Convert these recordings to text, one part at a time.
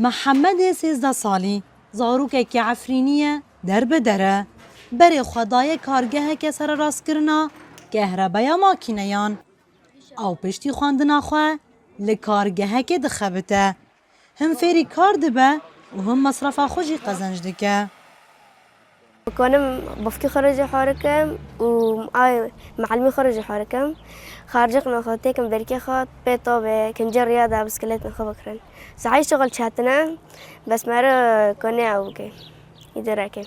محمد 13 سالی زاروکێکی عفرینیە دەربەدەرە بەرێ خودایە کارگەهێکە سەرڕاستکردنا کەهرەبەیە ماکینەیان ئەو پشتی خواندنا خۆ لە کارگەهەکێ دخەبتە هم فێری کار دبە و هم مەسرەفا خۆشی قەزەنج دکە. كونم بفكي خرج حركة ومعاي معلمي خرج حركة خارجنا خاطيكم بركي خاط بيتو كنجر رياضة بسكليت نخبكرن ساعي شغل شاتنا بس مرة كوني عوكي يدركي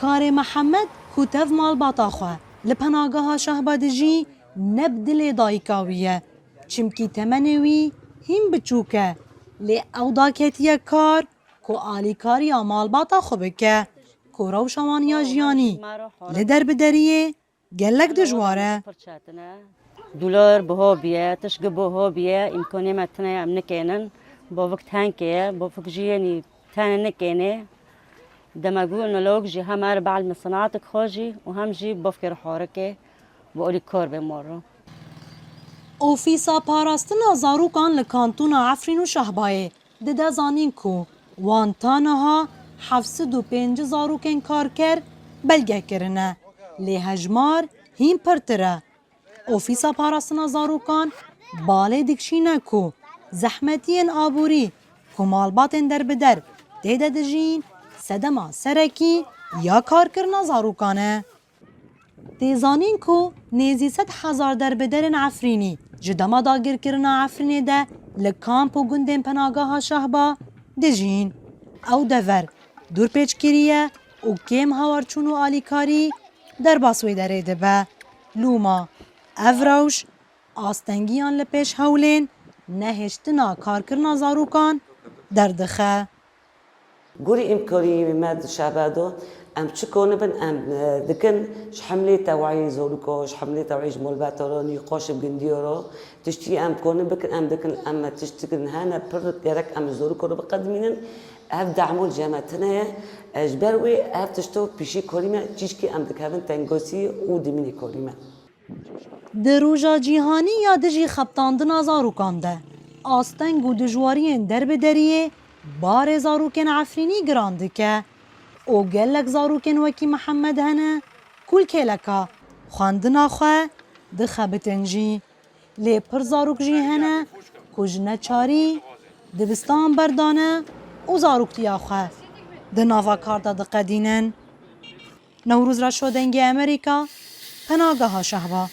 کار محمد کوتەv malbata xwe li penageha Şehbadîjî nebdilê dayîkawiye çimkî temenê wî hîn biçûk e lê ew daketiye kar ku alîkariya malbata xwe bike ku rewşewaniya jiyanî li derbederiyê gelek dijwar e. دولار بها بیه تشک بها بیه امکانی متنه ام نکنن با وقت هنگه با وقت جیانی تن نکنه دماغو نلوگ جی هم ار بعد صناعت خواجی و هم جی بفکر حرکه و اولی کار به مارو. Ofîsa parastina zarokan li kantûna Efrîn û Şehbayê dide zanîn ku wan taniha 705 zarokên karker belgekirine lê hejmar hîn pirtir e. Ofîsa parastina zarokan balê dikişîne ku zehmetiyên aborî ku malbatên derbeder tê de dijîn sedema serekî ya karkirina zarokan e. Tê zanîn ku nêzî 100,000 derbederên Efrînî ji dema dagirkirina Efrînê de li kamp û gundên penageha Şehba dijîn. Ew dever dûrpêçkiriye û kêm hawarçûn û alîkarî derbas wê derê dibe. Lûma ev rewş astengiyan li pêş hewlên nehêştina karkirina zarokan derdixe. قولي إمكاني ماد شعبادو أم تشكون بن أم دكن شحملي توعي زولكو شحملي توعي جمول باتروني قاش بجنديورو تشتي أم كون بكن أم دكن أم تشتكن هنا برد يرك أم زولكو بقدمين أبدع عمول جامعتنا أجبروي أب تشتو بشي كلمة تشكي أم دكان تنجوسي ودمني كلمة. Di roja cîhanî ya dijî xebtandina zarokan de asteng û dijwariyên derbideriyê barê zarokên Efrînî giran dike û gelek zarokên wekî Mihemed hene kulkêleka xwandina xwe dixebitin jî lê pir zarok jî hene ku ji neçarî dibistan berdane û zaroktiya xwe di nava kar de diqedînin. Newrûz ra şodengê Amerîka penageha Şehba.